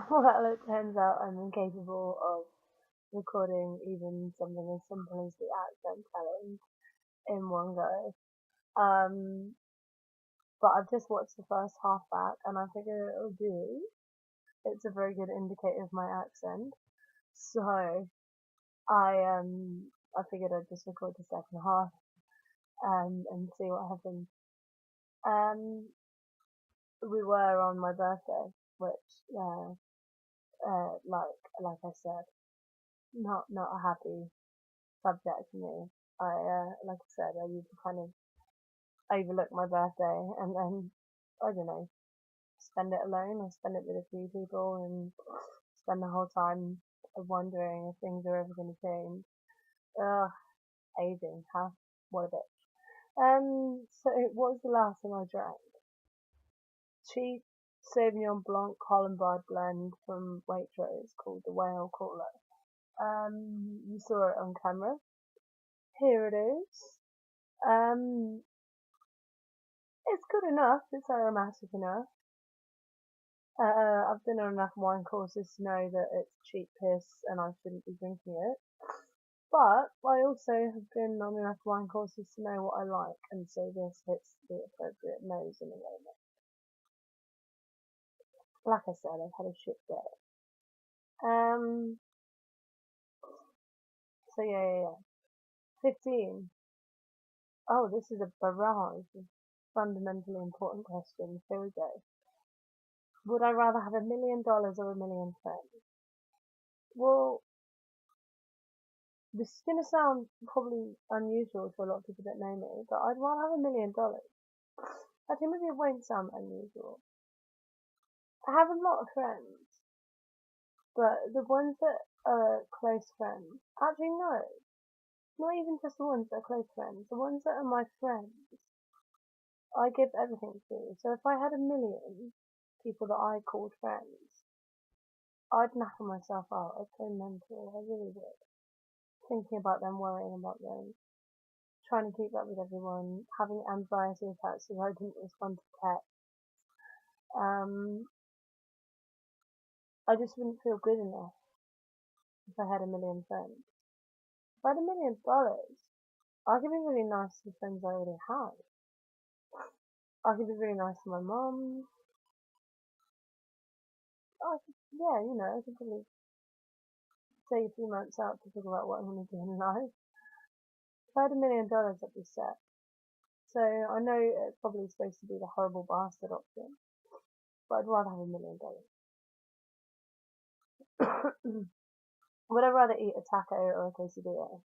Well, it turns out I'm incapable of recording even something as simple as the accent challenge in one go. Um, but I've just watched the first half back and I figure it'll do. It's a very good indicator of my accent. So I figured I'd just record the second half and see what happens. Um, we were on my birthday, which like I said, not a happy subject for me. Like I said, I usually kind of overlook my birthday and then, I don't know, spend it alone or spend it with a few people and spend the whole time wondering if things are ever going to change. Ugh, aging, huh? What a bitch. So what was the last thing I drank? Cheap Sauvignon Blanc Columbine blend from Waitrose called the Whale Crawler. You saw it on camera. Here it is. Um, it's good enough. It's aromatic enough. I've been on enough wine courses to know that it's cheap piss and I shouldn't be drinking it. But I also have been on enough wine courses to know what I like, and so this hits the appropriate nose in a moment. Like I said, I've had a shit day. Um, so yeah. 15. Oh, this is a barrage of fundamentally important questions. Here we go. Would I rather have $1 million or a million friends? Well, this is going to sound probably unusual to a lot of people that know me, but I'd rather have $1 million. Actually, maybe it won't sound unusual. I have a lot of friends, but the ones that are close friends, actually no, not even just the ones that are close friends, the ones that are my friends, I give everything to. So if I had 1 million people that I called friends, I'd knacker myself out. I'd go mental. I really would. Thinking about them, worrying about them, trying to keep up with everyone, having anxiety attacks if I didn't respond to text. I just wouldn't feel good enough if I had 1 million friends. If I had $1 million, I could be really nice to the friends I already have. I could be really nice to my mum. Yeah, I could probably take a few months out to figure out what I want to do in life. If I had $1 million, I'd be set. So I know it's probably supposed to be the horrible bastard option, but I'd rather have $1 million. Would I rather eat a taco or a quesadilla?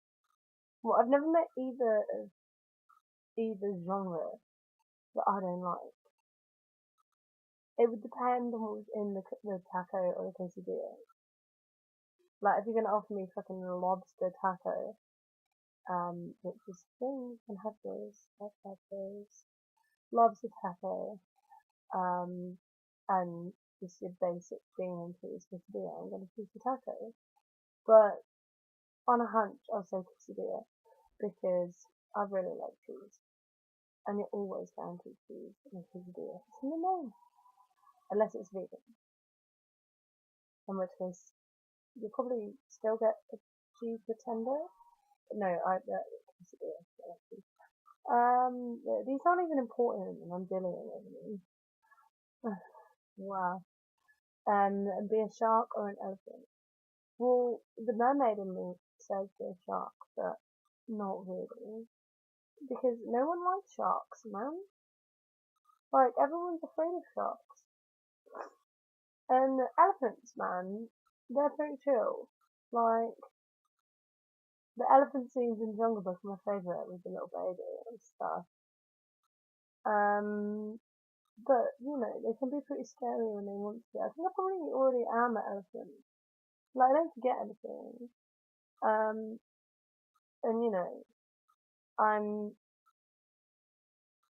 Well, I've never met either genre that I don't like. It would depend on what was in the taco or the quesadilla. Like, if you're gonna offer me fucking lobster taco, which is thing, you can have those, I've had those. Lobster taco, and just your basic bean and cheese quesadilla, I'm gonna choose the taco. But on a hunch, I'll say quesadilla because I really like cheese, and you're always guaranteed cheese in a quesadilla. It's in the name, unless it's vegan, in which case you probably still get a cheese tender. No, quesadilla. These aren't even important, and I'm dealing with them. Wow. Be a shark or an elephant? Well, the mermaid in me says be a shark, but not really. Because no one likes sharks, man. Like, everyone's afraid of sharks. And elephants, man, they're pretty chill. Like, the elephant scenes in Jungle Book are my favourite with the little baby and stuff. Um, but, they can be pretty scary when they want to be. I think I probably already am an elephant. Like, I don't forget anything. Um, and, I'm,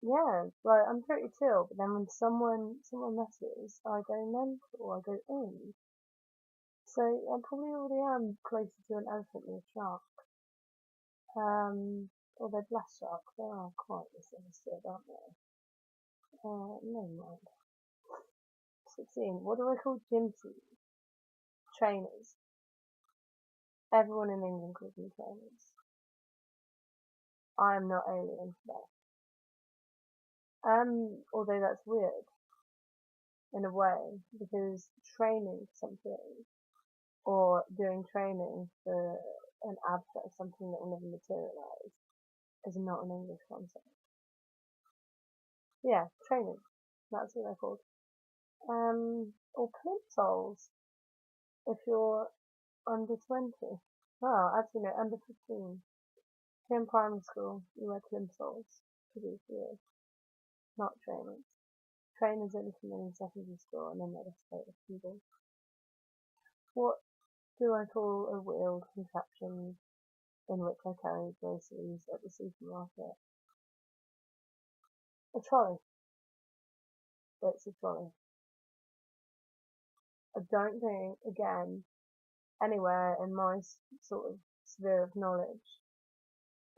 yeah, like, I'm pretty chill, but then when someone messes, I go mental, I go in. So I probably already am closer to an elephant than a shark. Although blast sharks, they are quite misunderstood, aren't they? Never mind. 16. What do I call gym shoes? Trainers. Everyone in England calls them trainers. I am not alien to that. Although that's weird in a way, because training something or doing training for an abstract, something that will never materialise, is not an English concept. Yeah, training. That's what they're called. Or plimsolls, if you're under 20. Oh, actually no, under 15. In primary school, you wear plimsolls to be weird, not trainers. Trainers only come in secondary school and then they're a state of people. What do I call a wheeled contraption in which I carry groceries at the supermarket? A trolley. It's a trolley. I don't think, again, anywhere in my sort of sphere of knowledge,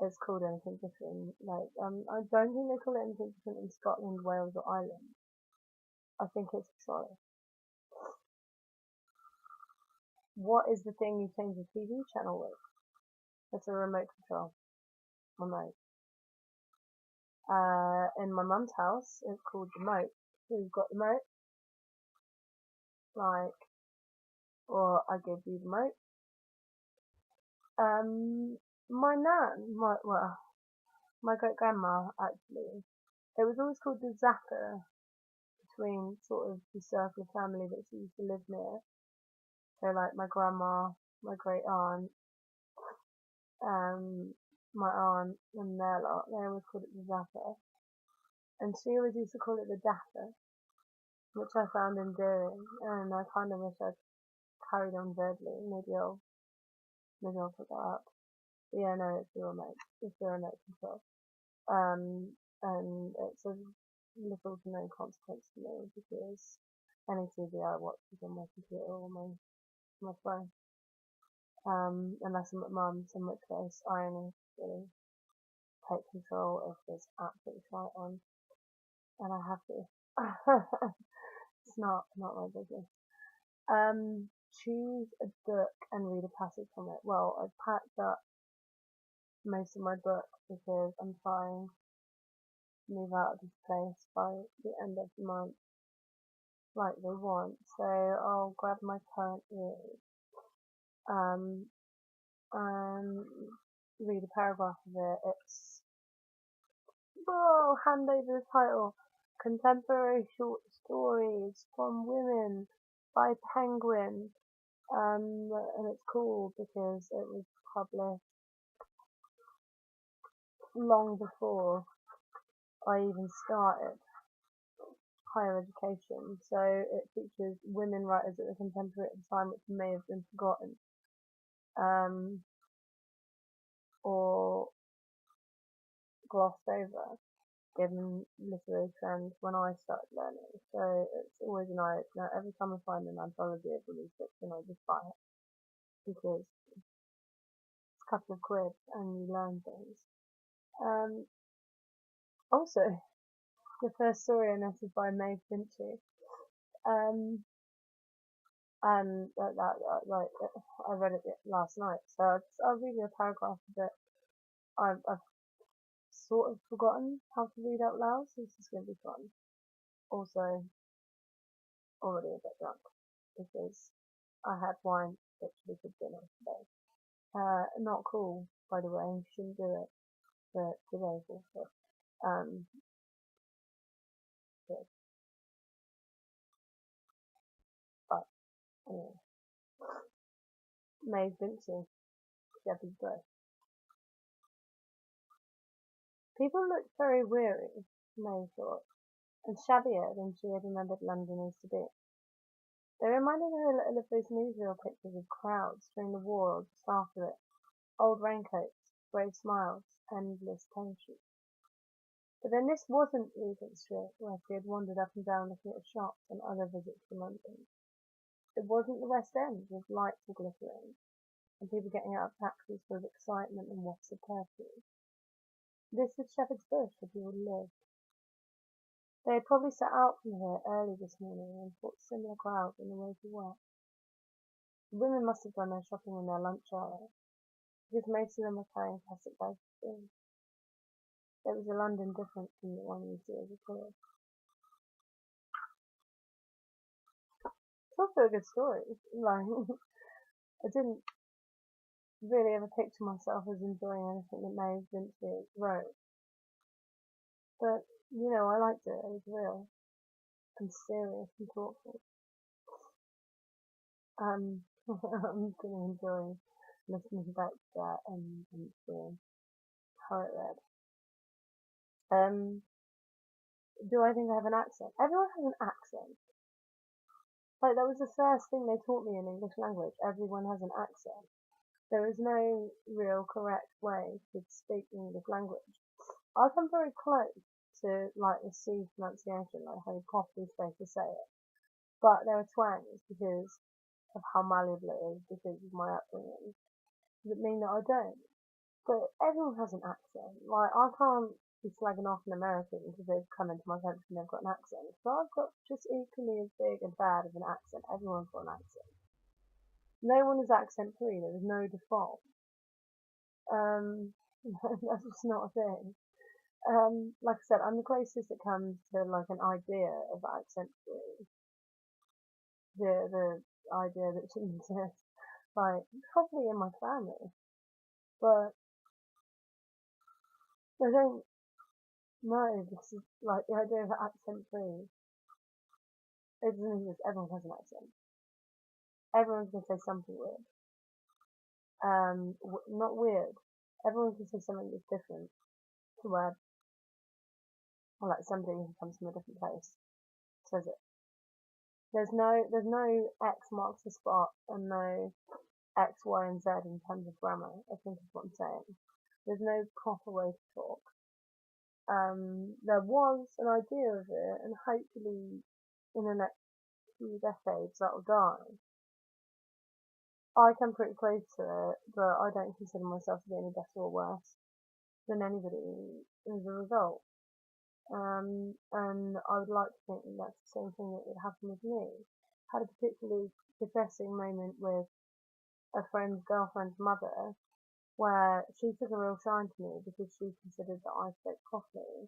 it's called anything different. Like, I don't think they call it anything different in Scotland, Wales, or Ireland. I think it's a trolley. What is the thing you change the TV channel with? It's a remote control. Remote. In my mum's house, it's called the moat. Who's got the moat? Like, or I give you the moat. My nan, my great grandma actually, it was always called the zapper between sort of the circle of family that she used to live near. So like my grandma, my great aunt, my aunt and their lot, they always called it the zapper. And she always used to call it the dapper, which I found endearing, and I kind of wish I'd carried on verbally. Maybe I'll put that up. But yeah, no, it's the remote. It's the remote control. And it's of little to no consequence to me because any TV I watch is on my computer or my phone. Unless I'm at mum's, in which case I only really take control if there's absolute shite on, and I have to. It's not my business. Choose a book and read a passage from it. Well, I've packed up most of my books because I'm trying to move out of this place by the end of the month, like they want. So I'll grab my current read, and read a paragraph of it. It's hand over the title: Contemporary Short Stories from Women by Penguin. And it's cool because it was published long before I even started higher education. So it features women writers at the contemporary at the time, which may have been forgotten, or glossed over, given literary trends when I started learning. So it's always an eye-opener. Every time I find an anthology of women's fiction, I just buy it because it's a couple of quid and you learn things. Also, the first story in this is by Maeve Binchy. And like I read it last night, so I'll read you a paragraph of it. I've sort of forgotten how to read out loud, so this is going to be fun. Also, already a bit drunk because I had wine literally for dinner today. Not cool, by the way. You shouldn't do it, but today's also good. But anyway, Maeve Binchy, Shepherd's Bush. People looked very weary, May thought, and shabbier than she had remembered Londoners to be. They reminded her a little of those newsreel pictures of crowds during the war or just after it: old raincoats, brave smiles, endless tension. But then this wasn't Regent Street, where she had wandered up and down looking at shops and other visits to London. It wasn't the West End, with lights glittering, and people getting out of taxis full of excitement and wafts of perfume. This was Shepherd's Bush, where people lived. They had probably set out from here early this morning and fought similar crowds on the way to work. The women must have done their shopping in their lunch hour, because most of them were carrying plastic bags of food. It was a London different from the one you see as a kid. It's also a good story. Like, I didn't really ever picture myself as enjoying anything that Maeve Binchy wrote. But, I liked it. It was real and serious and thoughtful. I'm going to enjoy listening back to that and seeing how it read. Do I think I have an accent? Everyone has an accent. Like, that was the first thing they taught me in English language. Everyone has an accent. There is no real correct way to speak English language. I come very close to, like, the C pronunciation, like how you're properly supposed to say it. But there are twangs because of how malleable it is, because of my upbringing, that mean that I don't. But everyone has an accent. Like, I can't be slagging off an American because they've come into my country and they've got an accent. So I've got just equally as big and bad of an accent. Everyone's got an accent. No one is accent free. There is no default. That's just not a thing. Like I said, I'm the closest it comes to like an idea of accent free. The idea that shouldn't exist. Like, probably in my family. But I don't know, because like the idea of accent free, it doesn't exist. Everyone has an accent. Everyone's gonna say something weird. Not weird. Everyone can say something that's different to where, or like somebody who comes from a different place says it. There's no X marks the spot and no X, Y, and Z in terms of grammar. I think is what I'm saying. There's no proper way to talk. There was an idea of it, and hopefully in the next few decades that will die. I come pretty close to it, but I don't consider myself to be any better or worse than anybody as a result. And I would like to think that that's the same thing that would happen with me. Had a particularly depressing moment with a friend's girlfriend's mother, where she took a real shine to me because she considered that I spoke properly.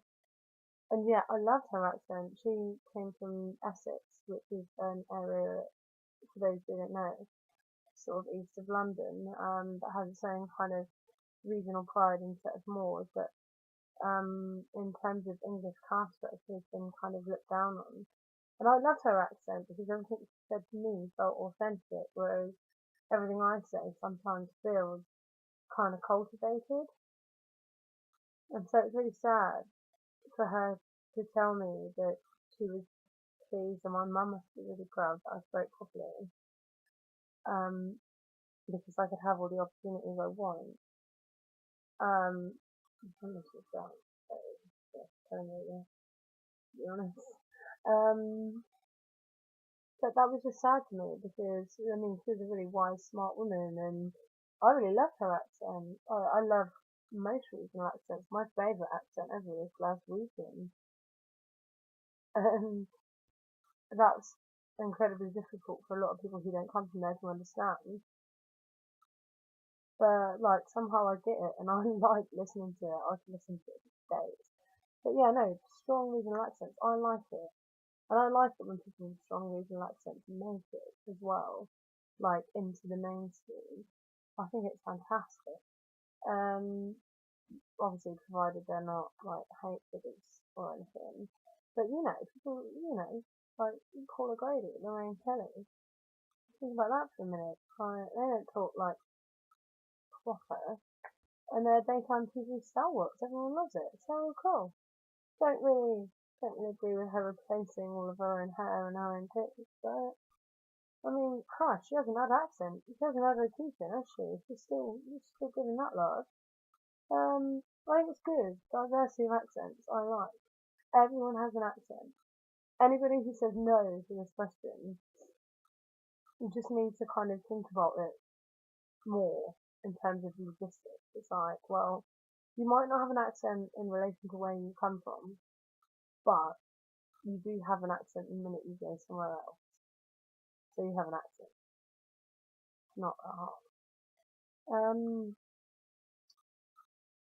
And yeah, I loved her accent. She came from Essex, which is an area, for those who don't know, sort of east of London, that has its own kind of regional pride and set of moors, but in terms of English caste structure has been kind of looked down on. And I loved her accent because everything she said to me felt authentic, whereas everything I say sometimes feels kind of cultivated. And so it's really sad for her to tell me that she was pleased and my mum must be really proud that I spoke properly. Because I could have all the opportunities I want. I'm just down, so yeah, to be honest. Um, but that was just sad to me because I mean she was a really wise, smart woman, and I really loved her accent. I love most regional accents. My favourite accent ever is Glaswegian. Um, that's incredibly difficult for a lot of people who don't come from there to understand. But like somehow I get it, and I like listening to it. I can listen to it for days. But yeah, no, strong regional accents. I like it. And I like it when people with strong regional accents make it as well, like into the mainstream. I think it's fantastic. Um, Obviously provided they're not like hate figures or anything. But people, like Paula Grady, Lorraine Kelly. Think about that for a minute. Like, they don't talk like proper, and they're daytime TV stalwarts. Everyone loves it. It's so cool. Don't really, don't really agree with her replacing all of her own hair and her own tits, but I mean, gosh, she hasn't had accent. She hasn't had her teeth in, has she? She's still good in that lot. I think it's good. Diversity of accents, I like. Everyone has an accent. Anybody who says no to this question, you just need to kind of think about it more in terms of logistics. It's like, well, you might not have an accent in relation to where you come from, but you do have an accent the minute you go somewhere else. So you have an accent. not that hard.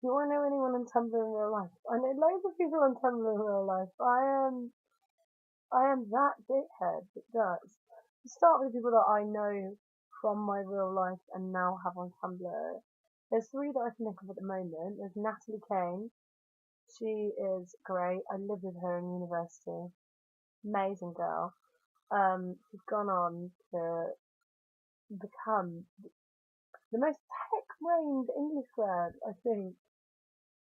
Do I know anyone on Tumblr in real life? I know loads of people on Tumblr in real life. I am that dickhead that does. To start with people that I know from my real life and now have on Tumblr. There's three that I can think of at the moment. There's Natalie Kane. She is great. I lived with her in university. Amazing girl. She's gone on to become the most tech-brained English word I think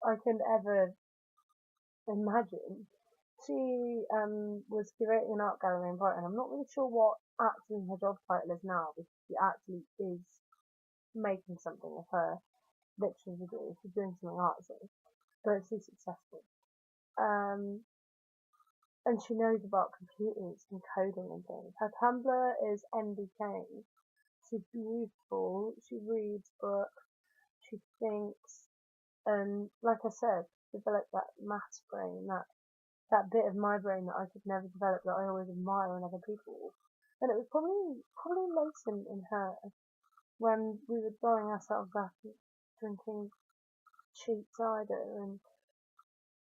I can ever imagine. She was curating an art gallery in Brighton. I'm not really sure what actually her job title is now, because she actually is making something of her literature degree. She's doing something artsy, but she's successful. Um, and she knows about computers and coding and things. Her Tumblr is NBK. She's beautiful. She reads books. She thinks, and like I said, developed that maths brain, that bit of my brain that I could never develop, that I always admire in other people. And it was probably latent in her when we were blowing ourselves up and drinking cheap cider and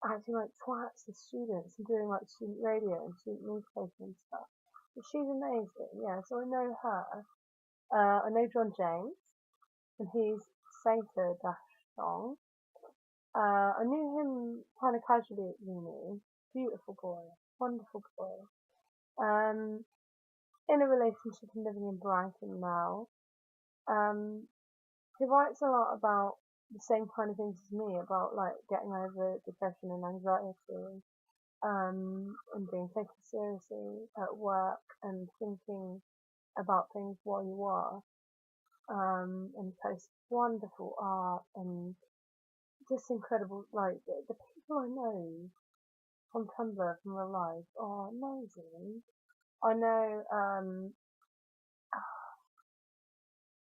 acting like twats as students and doing like student radio and student newspaper and stuff. But she's amazing, yeah. So I know her. I know John James, and he's Sater Dash Song. I knew him kind of casually at uni. Beautiful boy, wonderful boy. Um, in a relationship and living in Brighton now. Um, he writes a lot about the same kind of things as me, about like getting over depression and anxiety, and being taken seriously at work and thinking about things while you are. And posts wonderful art and just incredible. Like the people I know from Tumblr from real life are amazing. I know,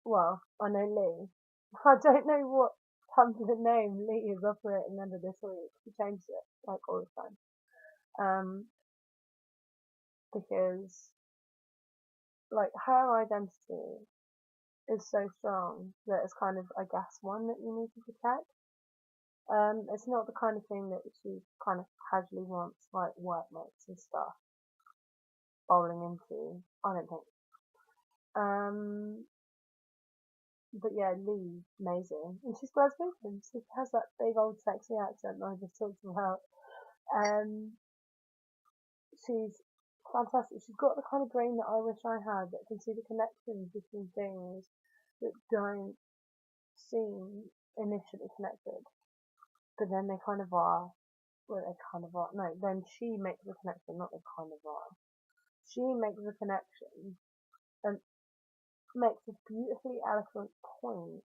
well, I know Lee. I don't know what Tumblr name Lee is operating under this week. He changed it like all the time. Because like her identity is so strong that it's kind of, I guess, one that you need to protect. It's not the kind of thing that she kind of casually wants like workmates and stuff bowling into. I don't think. Um, but yeah, Lee, amazing, and she's Glaswegian. She has that big old sexy accent that I just talked about. Um, she's fantastic. She's got the kind of brain that I wish I had, that can see the connections between things that don't seem initially connected, but then they kind of are. Well, they kind of are. No, then she makes the connection, not they kind of are. She makes the connection and makes a beautifully eloquent point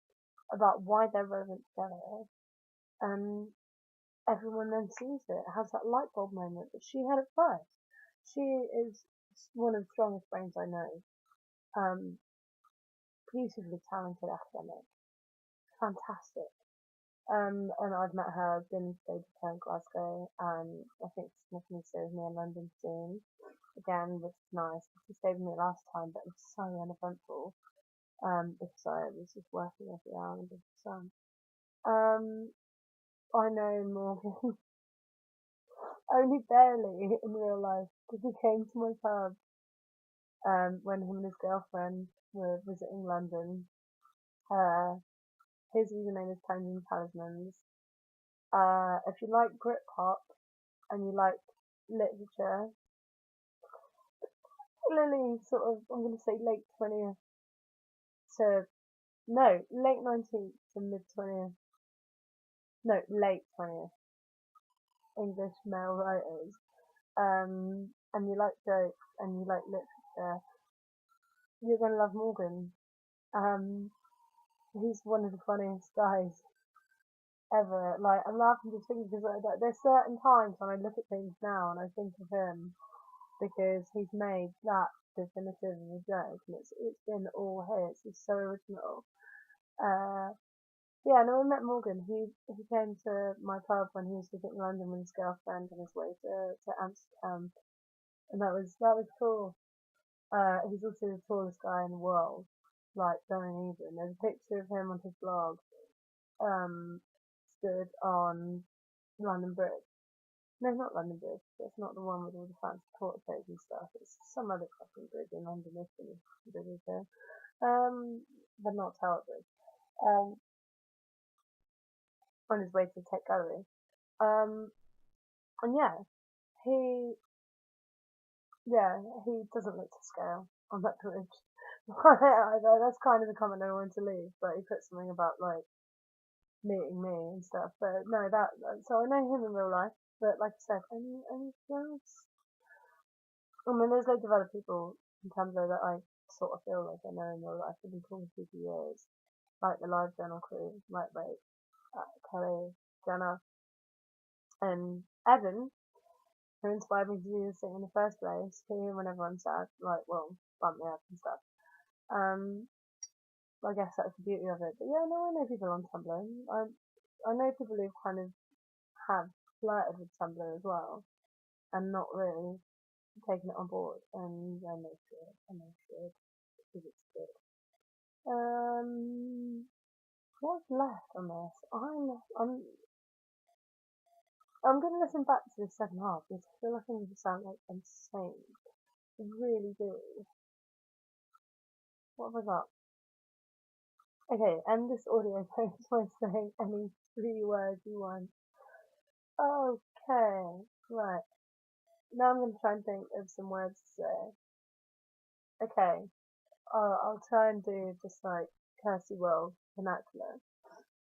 about why they're relevant together, and everyone then sees it, has that light bulb moment that she had at first. She is one of the strongest brains I know. Um, Beautifully talented academic, fantastic. And I've met her, been stayed with her in Glasgow, and I think she's going to stay with me in London soon. Again, which is nice. She stayed with me last time, but it was so uneventful. Because I was just working every hour under the sun. I know Morgan only barely in real life, because he came to my pub when him and his girlfriend were visiting London. His username is Tangent Talismans. If you like Britpop and you like literature, particularly sort of, I'm going to say late 20th to, no, late 19th to mid 20th, no, late 20th English male writers, and you like jokes and you like literature, you're going to love Morgan. Um, he's one of the funniest guys ever. Like, I'm laughing just thinking, because there's certain times when I look at things now and I think of him, because he's made that definitive of a joke, and it's been all his. He's so original. Uh, yeah, no, I met Morgan. He came to my pub when he was visiting London with his girlfriend on his way to Amsterdam, and that was cool. He's also the tallest guy in the world. like going even. There's a picture of him on his blog, stood on London Bridge. No, not London Bridge. It's not the one with all the fancy portraits and stuff. It's some other fucking bridge in London, Italy. Bridges there. But not Tower Bridge. On his way to Tate Gallery. And yeah, he he doesn't look to scale on that bridge. That's kind of the comment I wanted to leave, but he put something about like meeting me and stuff. But no, so I know him in real life. But like I said, anything else? I mean, there's loads of other people in terms of that I sort of feel like I know in real life. I've been talking to for years, like the Live Journal crew, like Kelly, Jenna, and Evan, who inspired me to do this thing in the first place. Who, whenever I'm sad, like, well, bump me up and stuff. I guess that's the beauty of it. But yeah, no, I know people on Tumblr. I know people who kind of have flirted with Tumblr as well, and not really taken it on board. And I know should, because it's good. What's left on this? I'm gonna listen back to the second half because I feel like I'm gonna sound like insane. I really do. What have I got? Okay, end this audio post by saying any 3 words you want. Okay, right. Now I'm gonna try and think of some words to say. Okay, I'll try and do just like Kirsty World vernacular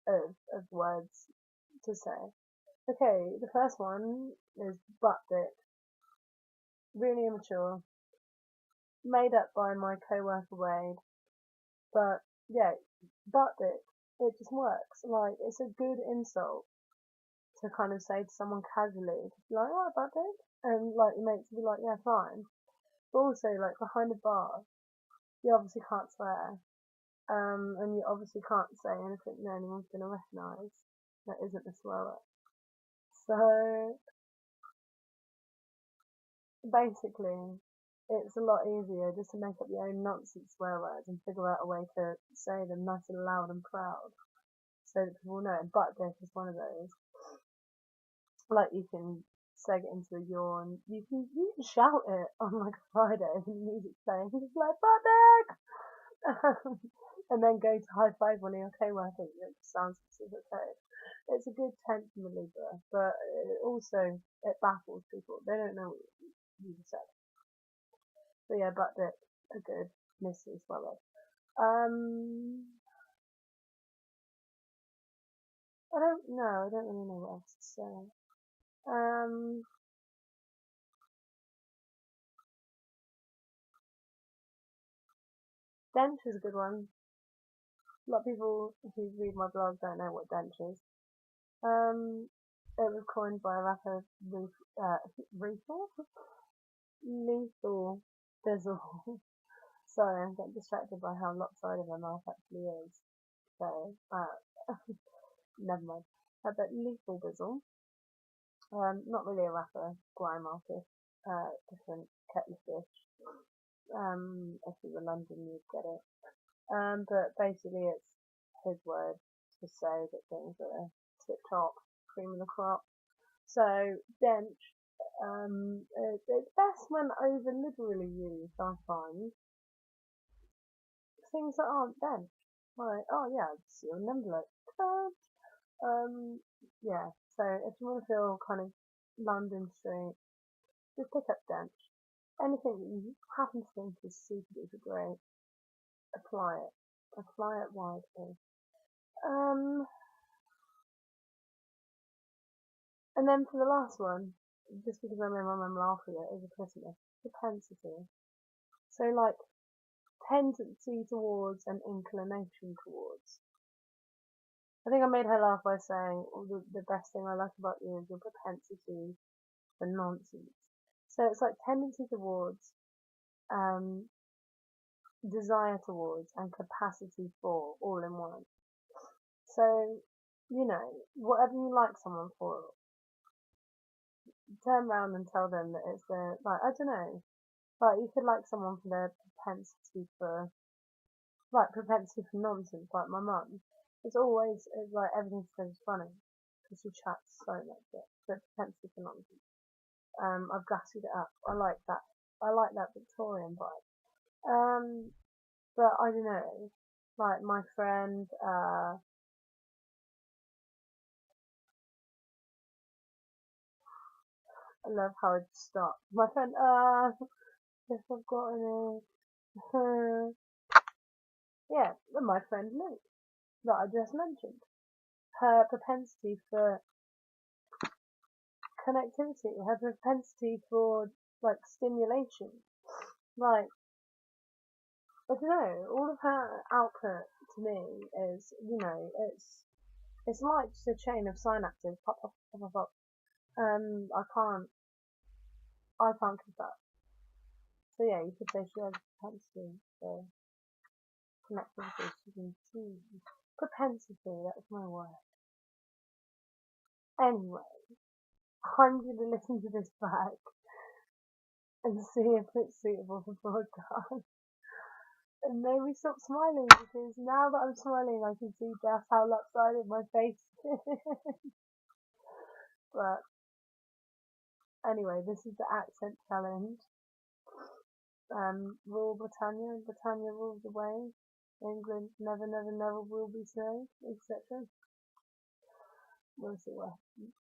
of words to say. Okay, the first one is butt dick. Really immature. Made up by my co-worker Wade. But yeah, butt dick. It just works. Like, it's a good insult to kind of say to someone casually, to be like, oh, butt dick? And like your mates will be like, yeah, fine. But also, like, behind a bar, you obviously can't swear. And you obviously can't say anything that anyone's gonna recognise that isn't a swear word. So basically, it's a lot easier just to make up your own nonsense swear words and figure out a way to say them nice and loud and proud so that people know. Butt dick is one of those. Like, you can seg it into a yawn. You can shout it on like a Friday when the music's playing. You just like butt dick, and then go to high five one of your co-workers. It sounds super code. It's a good tense maneuver, but it baffles people. They don't know what you said. So yeah, butt dick, a good mystery swallow. I don't know. I don't really know what else to say. Dench is a good one. A lot of people who read my blog don't know what dench is. It was coined by a rapper, Lethal Bizzle. Sorry, I'm getting distracted by how lopsided my mouth actually is. So, never mind. But Lethal Bizzle, not really a rapper, grime artist, different kettle of fish. If you were London, you'd get it. But basically, it's his word to say that things are tip top, cream of the crop. So, dench, it's best when over liberally used, I find. Things that aren't dench. Like, oh yeah, I see your number like, yeah. So if you want to feel kind of London Street, just pick up dench. Anything that you happen to think is super duper great, apply it. Apply it widely. And then for the last one, just because I made my mum laugh at it over Christmas, propensity. So like tendency towards and inclination towards. I think I made her laugh by saying, the best thing I like about you is your propensity for nonsense. So it's like tendency towards, desire towards, and capacity for, all in one. So, whatever you like someone for, turn around and tell them that it's like, I don't know, like, you could like someone for their propensity for, like propensity for nonsense. Like my mum, it's always like everything she says is funny because she chats so much. But propensity for nonsense. I've gassed it up. I like that. I like that Victorian vibe. But I don't know. Like my friend, I love how it stopped. My friend, if I've got any, yeah, my friend Luke that I just mentioned. Her propensity for connectivity, her propensity for like stimulation, like I don't know, all of her output to me is, it's like just a chain of synapses, pop, pop, pop, pop, pop. I can't keep up. So yeah, you could say she has propensity for connectivity. She can choose. Propensity, that's my word. Anyway, I'm gonna listen to this back and see if it's suitable for broadcast. And maybe stop smiling because now that I'm smiling, I can see just how lopsided my face is. But anyway, this is the accent challenge. Rule Britannia, Britannia rules the way. England never, never, never will be so, etc. We'll see what happens.